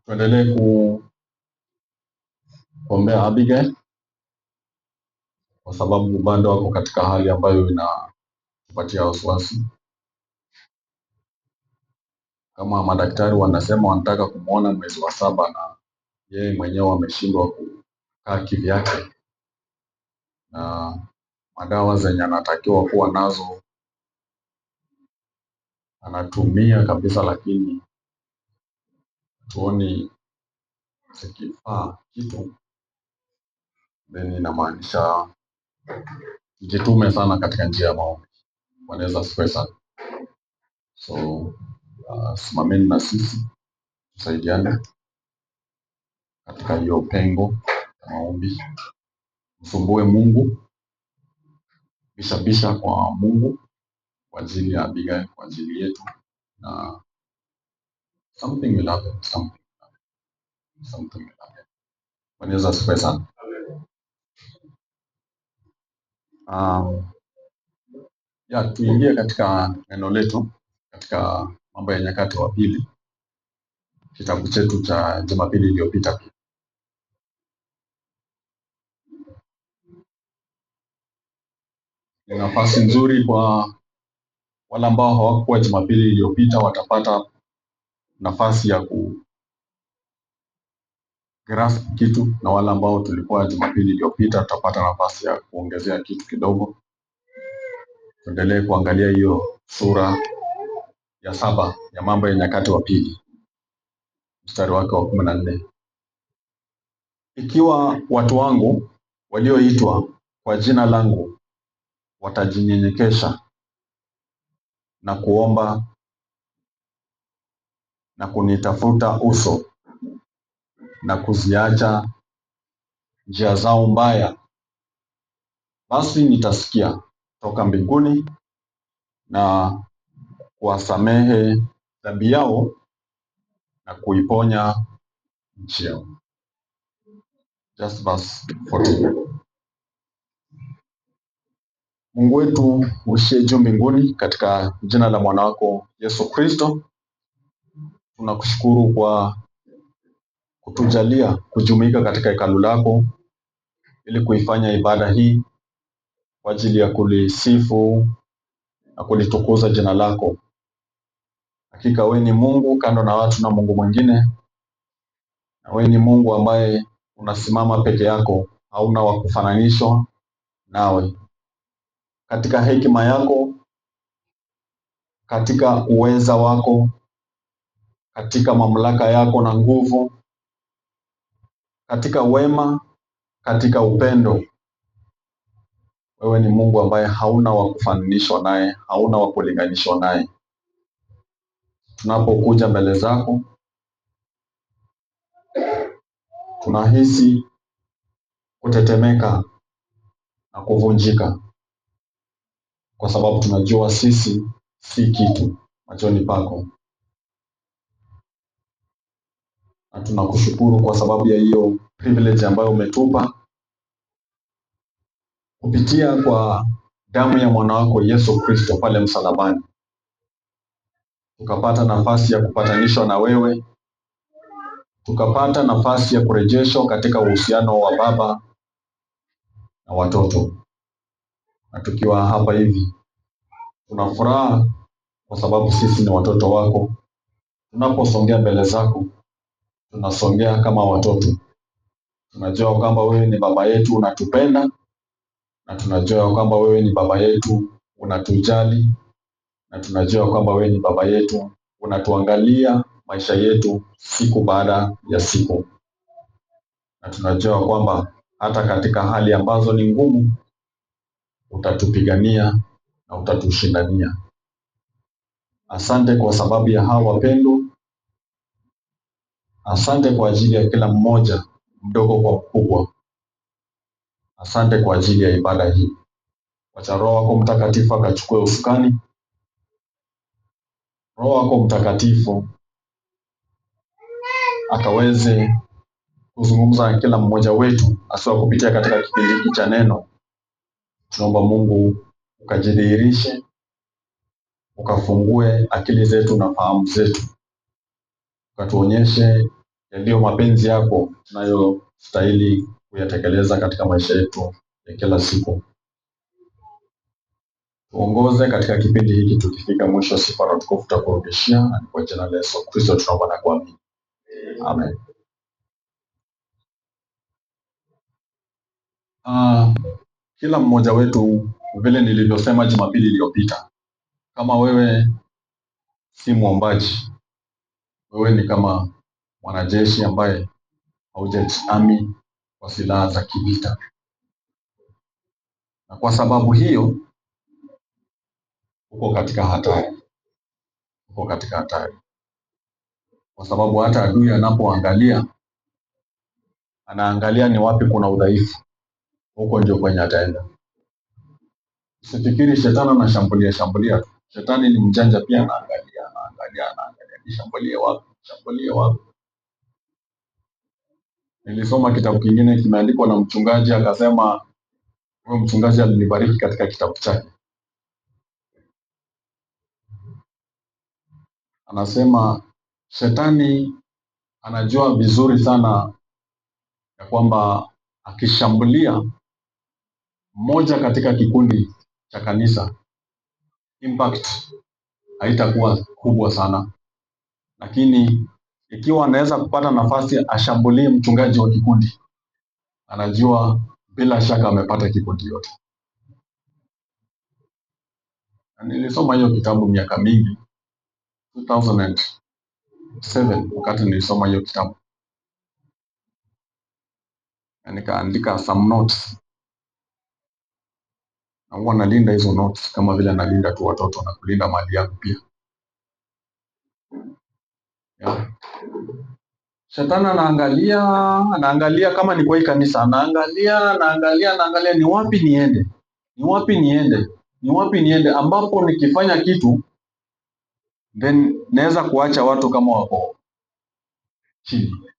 Tuendelee kuombea Abigail kwa sababu bado wako katika hali ambayo inatupatia wasiwasi. Kama madaktari wanasema wanataka kumuona mwezi wa 7 na yeye mwenyewe ameshindwa kukaa kivyake, na madawa zenye anatakiwa kuwa nazo anatumia kabisa, lakini tuoni zikifaa kitu, then inamaanisha jitume sana katika njia ya maombi. Wanaweza asifiwe sana. So simameni na sisi tusaidiane katika hiyo pengo ya maombi. Msumbue Mungu, bishabisha kwa Mungu kwa ajili ya Abigail, kwa ajili yetu, na something will happen, something will happen. Wanaweza asifiwe sana. Tuingie katika neno letu katika Mambo ya Nyakati wa Pili, kitabu chetu cha Jumapili iliyopita. Ni nafasi nzuri kwa wale ambao hawakuwa Jumapili iliyopita, watapata nafasi ya grasp kitu, na wale ambao tulikuwa Jumapili iliyopita tutapata nafasi ya kuongezea kitu kidogo. Tuendelee kuangalia hiyo sura ya 7 ya Mambo ya Nyakati wa Pili, mstari wake wa 14. Ikiwa watu wangu walioitwa kwa jina langu watajinyenyekesha na kuomba na kunitafuta uso na kuziacha njia zao mbaya, basi nitasikia toka mbinguni na kuwasamehe dhambi yao na kuiponya nchi yao. Just verse 14. Mungu wetu uishie juu mbinguni, katika jina la mwana wako Yesu Kristo, tunakushukuru kwa kutujalia kujumuika katika hekalu lako ili kuifanya ibada hii kwa ajili ya kulisifu na kulitukuza jina lako. Hakika wewe ni Mungu, kando na watu na Mungu mwingine, na wewe ni Mungu ambaye unasimama peke yako, hauna wa kufananishwa nawe. Katika hekima yako, katika uweza wako, katika mamlaka yako na nguvu, katika wema, katika upendo, wewe ni Mungu ambaye hauna wa kufananishwa naye, hauna wa kulinganishwa naye. Tunapokuja mbele zako, tunahisi kutetemeka na kuvunjika, kwa sababu tunajua sisi si kitu machoni pako, na tunakushukuru kwa sababu ya hiyo privilege ambayo umetupa kupitia kwa damu ya mwana wako Yesu Kristo pale msalabani. Tukapata nafasi ya kupatanishwa na wewe, tukapata nafasi ya kurejeshwa katika uhusiano wa baba na watoto. Na tukiwa hapa hivi, tuna furaha kwa sababu sisi ni watoto wako. Tunaposongea mbele zako, tunasongea kama watoto. Tunajua kwamba wewe ni baba yetu, unatupenda, na tunajua kwamba wewe ni baba yetu, unatujali, na tunajua kwamba wewe ni baba yetu, unatuangalia maisha yetu siku baada ya siku, na tunajua kwamba hata katika hali ambazo ni ngumu utatupigania na utatushindania. Asante kwa sababu ya hawa wapendwa. Asante kwa ajili ya kila mmoja, mdogo kwa mkubwa. Asante kwa ajili ya ibada hii. Wacha Roho wako Mtakatifu akachukue usukani. Roho wako Mtakatifu akaweze kuzungumza na kila mmoja wetu, hasa kupitia katika kipindi hiki cha neno. Tunaomba Mungu ukajidhihirishe, ukafungue akili zetu na fahamu zetu, ukatuonyeshe yaliyo mapenzi yako tunayostahili kuyatekeleza katika maisha yetu ya kila siku. Tuongoze katika kipindi hiki, tukifika mwisho, sifa na utukufu tutakurudishia, na kwa jina la Yesu Kristo tunaomba na kuamini. Amen. Kila mmoja wetu, vile nilivyosema Jumapili iliyopita, kama wewe si mwombaji, wewe ni kama mwanajeshi ambaye haujajihami kwa silaha za kivita, na kwa sababu hiyo uko katika hatari, kwa sababu hata adui anapoangalia, anaangalia ni wapi kuna udhaifu, huko ndio kwenye ataenda. Usifikiri shetani anashambulia tu. Shetani ni mjanja pia, anaangalia, nishambulie wapi. Nilisoma kitabu kingine kimeandikwa na mchungaji, akasema huyo mchungaji alinibariki katika kitabu chake. Anasema shetani anajua vizuri sana ya kwamba akishambulia mmoja katika kikundi cha kanisa, impact haitakuwa kubwa sana, lakini ikiwa anaweza kupata nafasi ashambulie mchungaji wa kikundi, anajua bila shaka amepata kikundi yote. Na nilisoma hiyo kitabu miaka mingi, 2007 wakati nilisoma hiyo kitabu, na nikaandika some notes, na huwa nalinda hizo notes kama vile nalinda tu watoto na kulinda mali yangu pia. Yeah. Shetani anaangalia kama ni kwa hii kanisa, anaangalia ni wapi niende ambapo nikifanya kitu then naweza kuacha watu kama wako chini.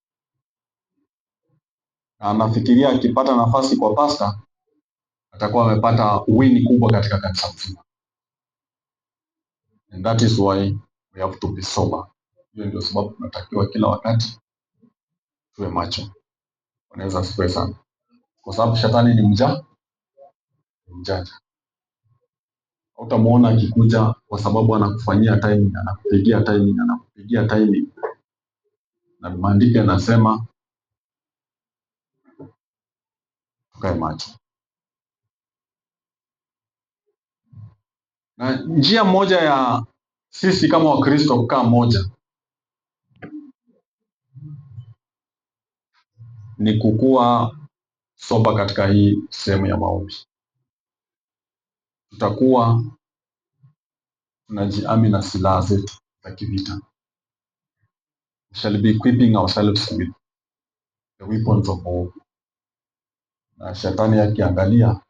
Na anafikiria akipata nafasi kwa pasta atakuwa amepata wini kubwa katika kanisa mzima. And that is why we have to be sober. Hiyo ndio sababu tunatakiwa kila wakati tuwe macho. Wanaweza siwe sana, kwa sababu shetani ni mjanja. Utamuona akikuja kwa sababu anakufanyia timing, anakupigia timing. Na maandiko yanasema tukae macho. Na njia moja ya sisi kama Wakristo kukaa moja ni kukua soba katika hii sehemu ya maombi. Tutakuwa tunajihami na silaha zetu za kivita. We shall be equipping ourselves with the weapons of war. Na shetani akiangalia,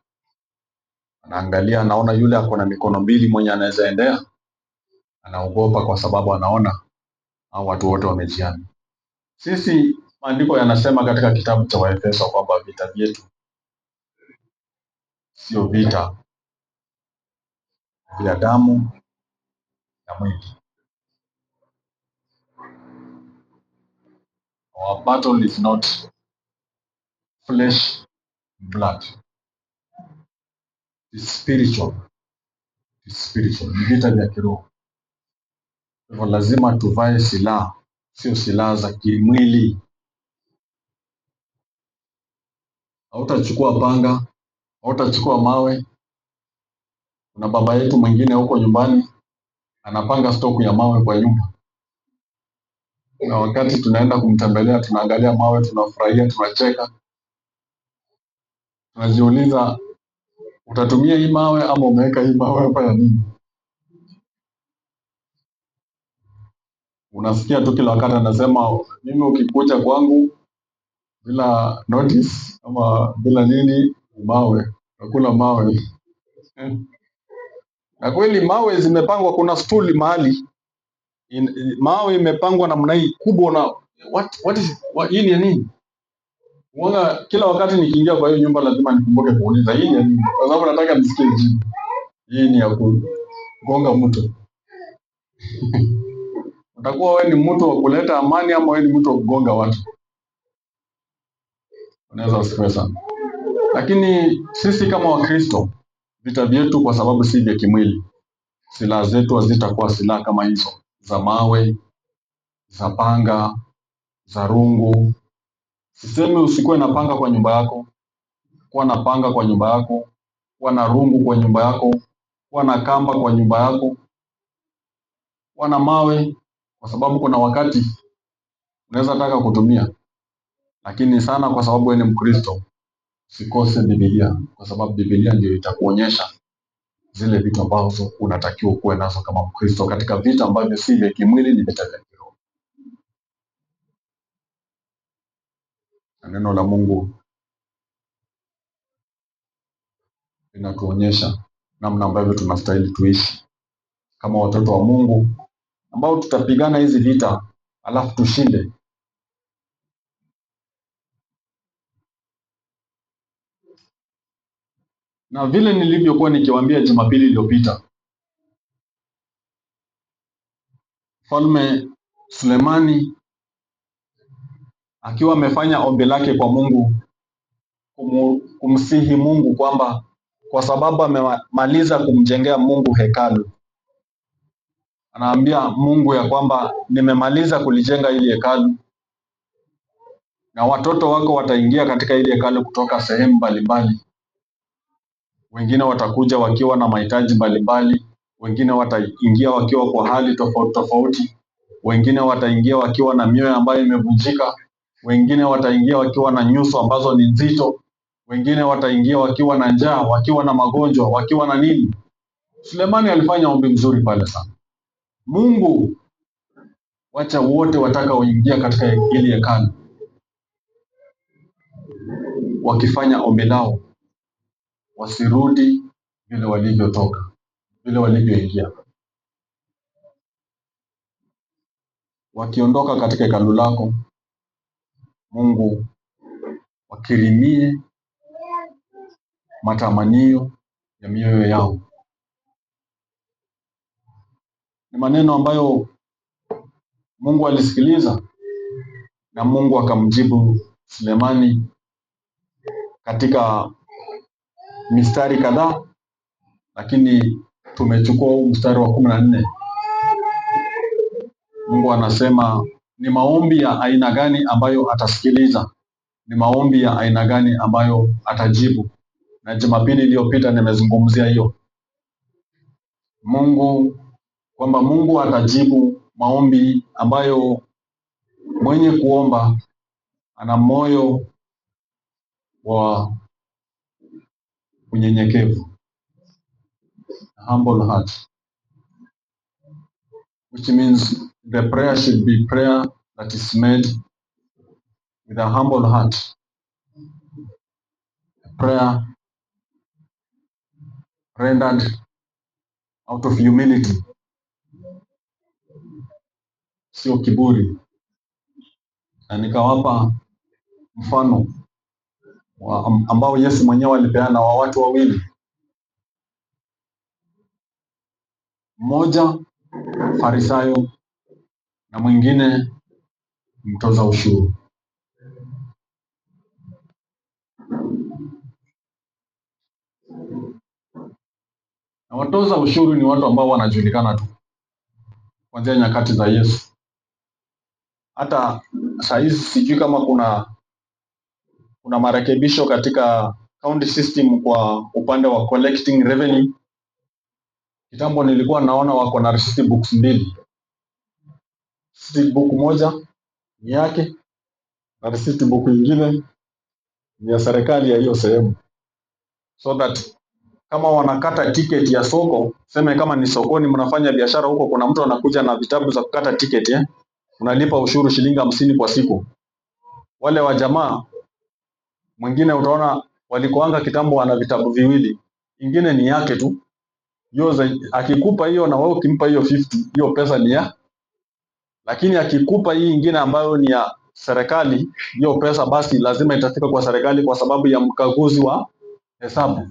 anaona yule ako na mikono mbili mwenye anaweza endea, anaogopa kwa sababu anaona hao watu wote wamejihami. Sisi maandiko yanasema katika kitabu cha Waefeso kwamba vita vyetu sio vita vya damu na mwili. Our battle is not flesh and blood. It's spiritual. Ni vita vya kiroho. Kwa lazima tuvae silaha, sio silaha za kimwili. Hautachukua panga, hautachukua mawe. Kuna baba yetu mwingine huko nyumbani anapanga stoku ya mawe kwa nyumba, na wakati tunaenda kumtembelea tunaangalia mawe, tunafurahia, tunacheka, tunajiuliza utatumia hii mawe ama umeweka hii mawe hapa ya nini? Unasikia tu kila wakati anasema mimi ukikuja kwangu bila notice ama bila nini, mawe, nakula mawe. Na kweli mawe zimepangwa, kuna stuli mahali mawe imepangwa namna hii kubwa, na hii ni nini? Unaona, kila wakati nikiingia kwa hiyo nyumba lazima nikumbuke kuuliza hii ni nini, kwa sababu nataka nisikie jibu. Hii ni ya kugonga mtu. Utakuwa wewe ni mtu wa kuleta amani ama wewe ni mtu wa kugonga watu. Unaweza usifiwe sana. Lakini sisi kama Wakristo, vita vyetu kwa sababu si vya kimwili. Silaha zetu hazitakuwa silaha kama hizo za mawe, za panga, za rungu. Sisemi usikuwe na panga kwa nyumba yako. Kuwa na panga kwa nyumba yako, kuwa na rungu kwa nyumba yako, kuwa na kamba kwa nyumba yako, kuwa na mawe, kwa sababu kuna wakati unaweza taka kutumia. Lakini sana kwa sababu wewe ni Mkristo, usikose Biblia, kwa sababu Biblia ndio itakuonyesha zile vitu ambazo unatakiwa kuwe nazo kama Mkristo katika vita ambavyo si vya kimwili, ni vita vya kiroho. Na neno la Mungu linatuonyesha namna ambavyo tunastahili tuishi kama watoto wa Mungu ambao tutapigana hizi vita alafu tushinde. Na vile nilivyokuwa nikiwaambia Jumapili iliyopita, Mfalme Sulemani akiwa amefanya ombi lake kwa Mungu, kumsihi Mungu kwamba kwa sababu amemaliza kumjengea Mungu hekalu, anaambia Mungu ya kwamba nimemaliza kulijenga hili hekalu, na watoto wako wataingia katika hili hekalu kutoka sehemu mbalimbali. Wengine watakuja wakiwa na mahitaji mbalimbali, wengine wataingia wakiwa kwa hali tofauti tofauti, wengine wataingia wakiwa na mioyo ambayo imevunjika, wengine wataingia wakiwa na nyuso ambazo ni nzito, wengine wataingia wakiwa na njaa, wakiwa na magonjwa, wakiwa na nini. Sulemani alifanya ombi mzuri pale sana. Mungu, wacha wote watakaoingia katika hili hekalu wakifanya ombi lao wasirudi vile walivyotoka, vile walivyoingia. Wakiondoka katika hekalu lako, Mungu wakirimie matamanio ya mioyo yao. Ni maneno ambayo Mungu alisikiliza, na Mungu akamjibu Sulemani katika mistari kadhaa, lakini tumechukua huu mstari wa 14. Mungu anasema ni maombi ya aina gani ambayo atasikiliza, ni maombi ya aina gani ambayo atajibu. Na Jumapili iliyopita nimezungumzia hiyo kwamba Mungu atajibu maombi ambayo mwenye kuomba ana moyo wa unyenyekevu, humble heart, which means the prayer should be prayer that is made with a humble heart, a prayer rendered out of humility, sio kiburi. Na nikawapa mfano ambao Yesu mwenyewe alipeana wa watu wawili, mmoja Farisayo na mwingine mtoza ushuru. Na watoza ushuru ni watu ambao wanajulikana tu kuanzia nyakati za Yesu. Hata saa hizi sijui kama kuna marekebisho katika county system kwa upande wa collecting revenue. Kitambo nilikuwa naona wako na receipt books mbili. Receipt book moja ni yake na receipt book nyingine ni ya serikali ya hiyo sehemu, so that kama wanakata ticket ya soko, sema kama ni sokoni mnafanya biashara huko, kuna mtu anakuja na vitabu za kukata ticket, unalipa ushuru shilingi 50 kwa siku. Wale wa jamaa mwingine utaona walikoanga kitambo wana vitabu viwili, ingine ni yake tu. Akikupa hiyo na wewe ukimpa hiyo 50, hiyo pesa ni ya. Lakini akikupa hii ingine ambayo ni ya serikali, hiyo pesa basi lazima itafika kwa serikali kwa sababu ya mkaguzi wa hesabu,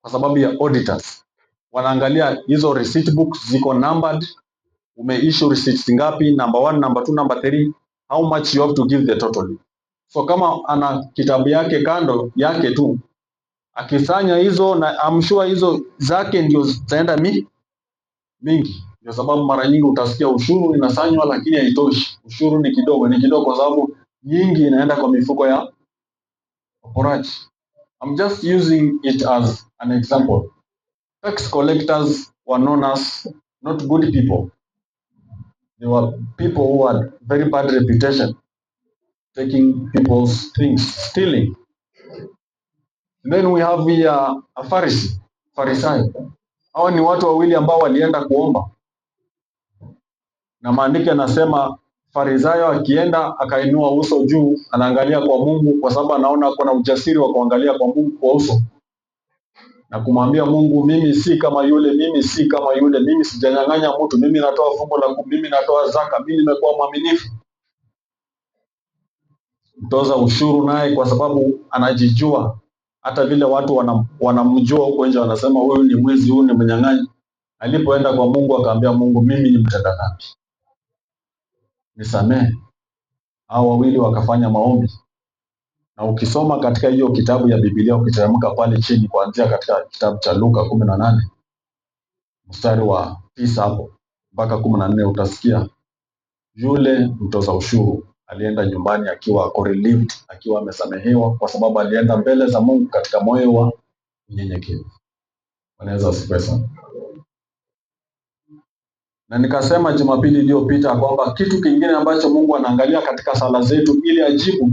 kwa sababu ya auditors. Wanaangalia hizo receipt books ziko numbered umeissue receipts ngapi, number 1, number 2, number 3, how much you have to give the total. So kama ana kitabu yake kando yake tu, akisanya hizo, na I'm sure hizo zake ndio zitaenda mingi. Ndio sababu mara nyingi utasikia ushuru inasanywa lakini haitoshi. Ushuru ni kidogo kwa sababu nyingi inaenda kwa mifuko ya waporaji. I'm just using it as an example. Tax collectors were known as not good people. They were people who had very bad reputation, taking people's things, stealing. And then we have here a Pharisee. Hawa ni watu wawili ambao walienda kuomba. Na maandiko yanasema Farisayo akienda akainua uso juu, anaangalia kwa Mungu kwa sababu anaona kuna ujasiri wa kuangalia kwa Mungu kwa uso. Na kumwambia Mungu, mimi si kama yule, mimi sijanyang'anya mtu, mimi natoa fungu la 10, mimi natoa zaka, mimi nimekuwa mwaminifu. Mtoza ushuru naye kwa sababu anajijua, hata vile watu wanamjua huko nje, wanasema huyu ni mwizi, huyu ni mnyang'anyi. Alipoenda kwa Mungu akaambia Mungu, mimi ni mtenda dhambi, nisamehe. Hao wawili wakafanya maombi. Na ukisoma katika hiyo kitabu ya Biblia, ukiteremka pale chini kuanzia katika kitabu cha Luka 18 mstari wa 9 hapo mpaka 14, utasikia yule mtoza ushuru alienda nyumbani akiwa relieved, akiwa amesamehewa kwa sababu alienda mbele za Mungu katika moyo wa unyenyekevu. Wanaweza asifiwe sana. Na nikasema Jumapili iliyopita kwamba kitu kingine ambacho Mungu anaangalia katika sala zetu ili ajibu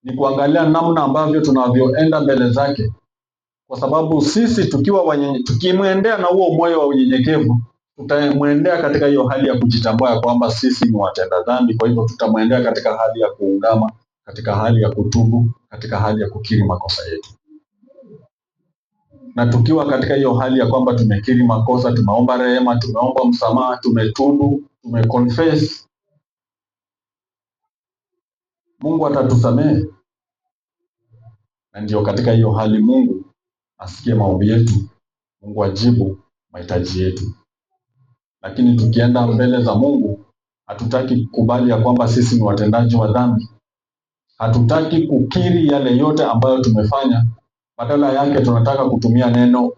ni kuangalia namna ambavyo tunavyoenda mbele zake. Kwa sababu sisi tukimwendea na huo moyo wa unyenyekevu, tutamwendea katika hiyo hali ya kujitambua ya kwamba sisi ni watenda dhambi. Kwa hivyo tutamwendea katika hali ya kuungama, katika hali ya kutubu, katika hali ya kukiri makosa yetu. Na tukiwa katika hiyo hali ya kwamba tumekiri makosa, tumeomba rehema, tumeomba msamaha, tumetubu, tumeconfess, Mungu atatusamehe. Na ndio katika hiyo hali Mungu asikie maombi yetu, Mungu ajibu mahitaji yetu. Lakini tukienda mbele za Mungu, hatutaki kukubali ya kwamba sisi ni watendaji wa dhambi. Hatutaki kukiri yale yote ambayo tumefanya. Badala yake tunataka kutumia neno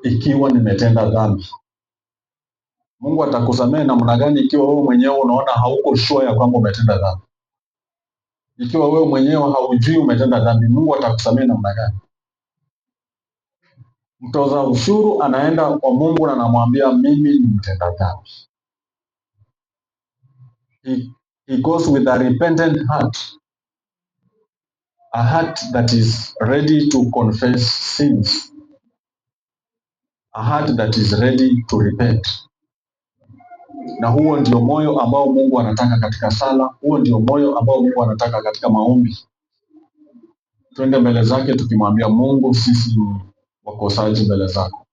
ikiwa nimetenda dhambi. Mungu atakusamehe namna gani ikiwa wewe mwenyewe unaona hauko sure ya kwamba umetenda dhambi? Ikiwa wewe mwenyewe haujui umetenda dhambi, Mungu atakusamehe namna gani? Mtoza ushuru anaenda kwa Mungu na anamwambia mimi ni mtenda dhambi. He goes with a repentant heart. A heart that is ready to confess sins. A heart that is ready to repent. Na huo ndio moyo ambao Mungu anataka katika sala. Huo ndio moyo ambao Mungu anataka katika maombi. Twende mbele zake tukimwambia Mungu, sisi ni wakosaji mbele zako.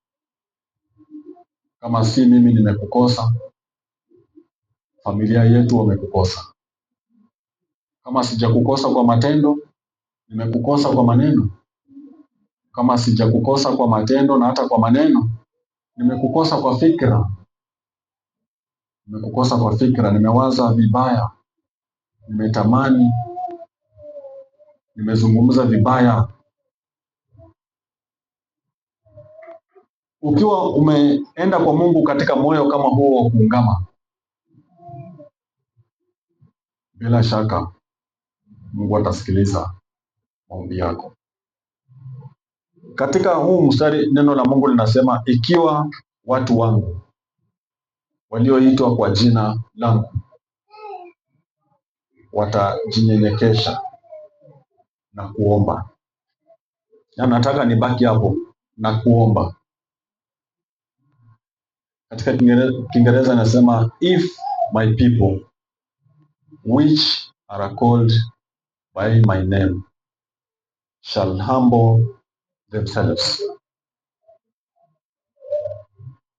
Kama si mimi nimekukosa, familia yetu wamekukosa. Kama sijakukosa kwa matendo, nimekukosa kwa maneno. Kama sijakukosa kwa matendo na hata kwa maneno, nimekukosa kwa fikra. Nimekukosa kwa fikra, nimewaza vibaya, nimetamani, nimezungumza vibaya. Ukiwa umeenda kwa Mungu katika moyo kama huo wa kuungama, bila shaka Mungu atasikiliza maombi yako. Katika huu mstari neno la Mungu linasema, ikiwa watu wangu walioitwa kwa jina langu watajinyenyekesha na kuomba. Na nataka nibaki hapo na kuomba. Katika Kiingereza nasema, if my people which are called by my name shall humble themselves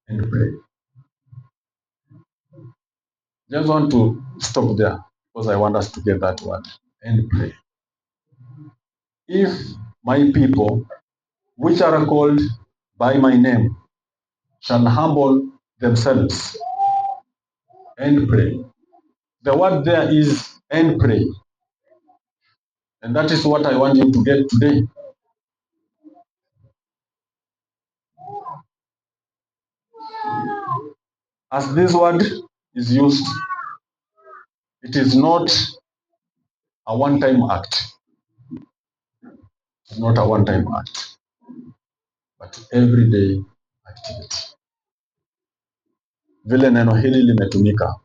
and pray. Just want to stop there because I want us to get that word, and pray. If my people which are called by my name shall humble themselves and pray. The word there is and pray. And that is what I want you to get today. As this word is used, it is not a one-time act. It's not a one-time act, but everyday activity. Vile neno hili limetumika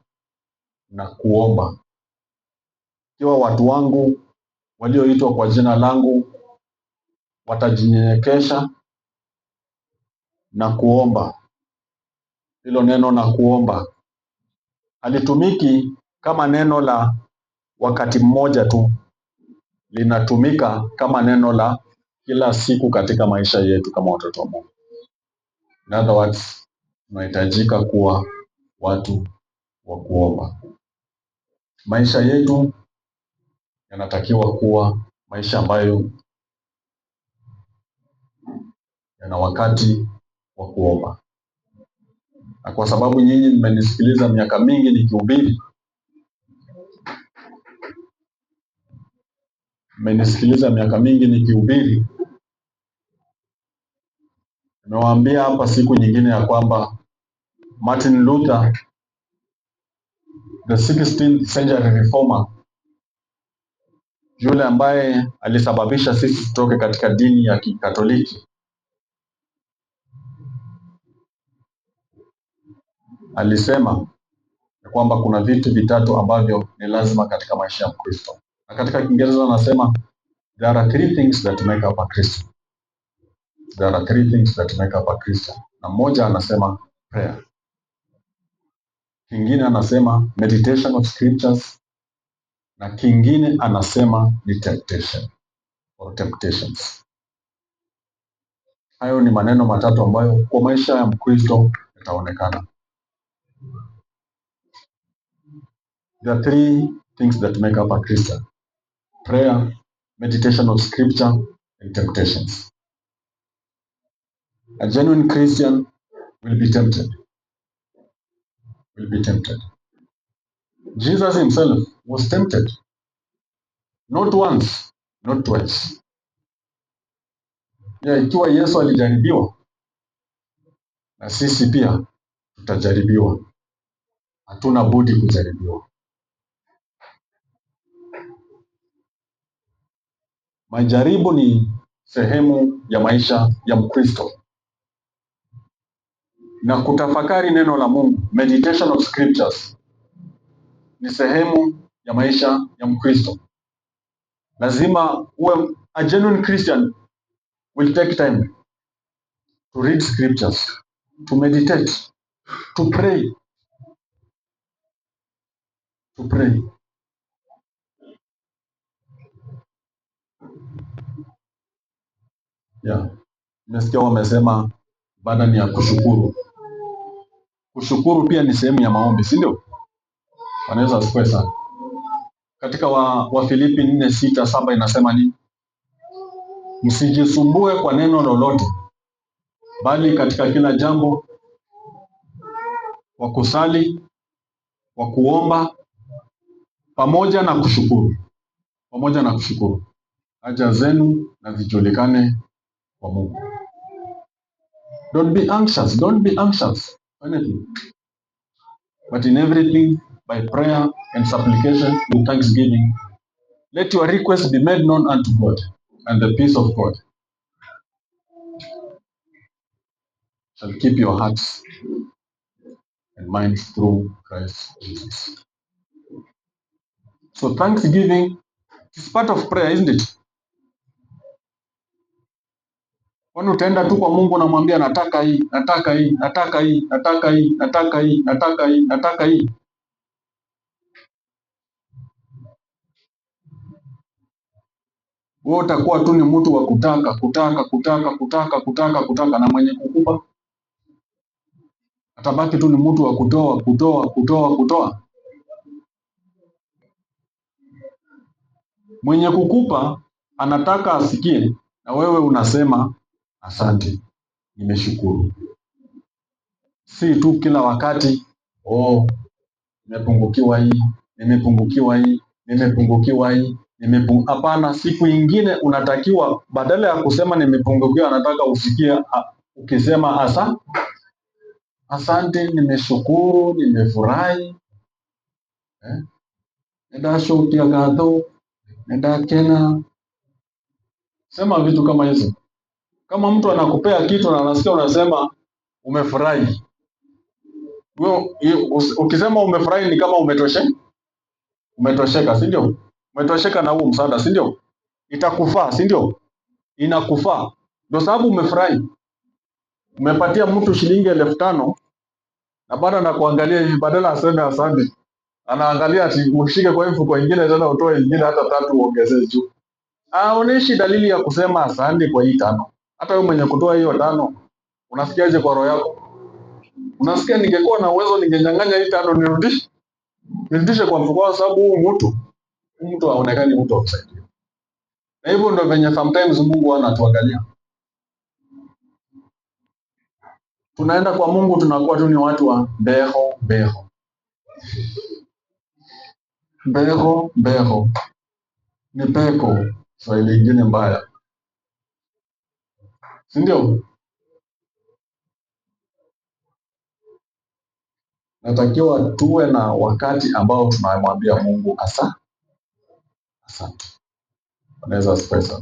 na kuomba. Ikiwa watu wangu walioitwa kwa jina langu watajinyenyekesha na kuomba. Hilo neno na kuomba halitumiki kama neno la wakati mmoja tu, linatumika kama neno la kila siku katika maisha yetu kama watoto wa Mungu. In other words, tunahitajika kuwa watu wa kuomba. Maisha yetu yanatakiwa kuwa maisha ambayo yana wakati wa kuomba. Na kwa sababu nyinyi mmenisikiliza miaka mingi nikihubiri, nimewaambia hapa siku nyingine ya kwamba Martin Luther, the 16th century reformer, yule ambaye alisababisha sisi tutoke katika dini ya Kikatoliki, alisema kwamba kuna vitu vitatu ambavyo ni lazima katika maisha ya Mkristo. Na katika Kiingereza anasema there are three things that make up a Christian. There are three things that make up a Christian. Na mmoja anasema prayer. Kingine anasema meditation of scriptures. Na kingine anasema ni temptation or temptations. Hayo ni maneno matatu ambayo kwa maisha ya Mkristo yataonekana. There are three things that make up a Christian: prayer, meditation of scripture, and temptations. A genuine Christian will be tempted. Jesus himself was tempted. Not once, not twice. Ikiwa Yesu alijaribiwa, na sisi pia tutajaribiwa. Hatuna budi kujaribiwa. Majaribu ni sehemu ya maisha ya Mkristo. Na kutafakari neno la Mungu, meditation of scriptures, ni sehemu ya maisha ya Mkristo. Lazima uwe a genuine Christian will take time to read scriptures, to meditate, to pray. Nasikia wamesema ibada ni ya kushukuru. Kushukuru pia ni sehemu ya maombi, si ndio? Wanaweza asifiwe sana. Katika Wafilipi 4:6-7 inasema nini? Msijisumbue kwa neno lolote, bali katika kila jambo kwa kusali, kwa kuomba, pamoja na kushukuru. Haja zenu na zijulikane kwa Mungu. Don't be anxious anything. But in everything, by prayer and supplication with thanksgiving, let your requests be made known unto God, and the peace of God shall keep your hearts and minds through Christ Jesus. So thanksgiving is part of prayer, isn't it? Kwani utaenda tu kwa Mungu na mwambia nataka hii. Wewe utakuwa tu ni mtu wa kutaka, na mwenye kukupa atabaki tu ni mtu wa kutoa. Mwenye kukupa anataka asikie, na wewe unasema asante, nimeshukuru. si tu kila wakati oh, nimepungukiwa hii, nimepungukiwa hii, nimepungukiwa hii, hapana. Siku ingine unatakiwa badala ya kusema nimepungukiwa, nataka usikie ukisema asante, nimeshukuru, nimefurahi, nindashukia gatho, nindakena. Sema vitu kama hizo. Kama mtu anakupea kitu na anasikia unasema umefurahi, ukisema umefurahi ni kama umetosheka, si ndio? Umetosheka na huo msaada, si ndio? Itakufaa, si ndio? Inakufaa. Ndio sababu umefurahi. Umepatia mtu shilingi 5,000 na baada na kuangalia hivi, badala aseme asante, anaangalia ati ushike kwa mfuko ingine tena utoe ingine hata 3 uongezee juu. Haoneshi dalili ya kusema asante kwa hii 5. Hata wewe mwenye kutoa hiyo 5, unasikiaje kwa roho yako? Unasikia ningekuwa na uwezo ningenyang'anya hii 5 nirudishe kwa mfuko, kwa sababu huyu mtu haonekani mtu wa kusaidia. Na hivyo ndio venye sometimes Mungu anatuangalia. Tunaenda kwa Mungu tunakuwa tu ni watu wa beho. Beho ni peko, Swahili lingine mbaya, si ndio? Natakiwa tuwe na wakati ambao tunamwambia Mungu asante. Anaweza spesa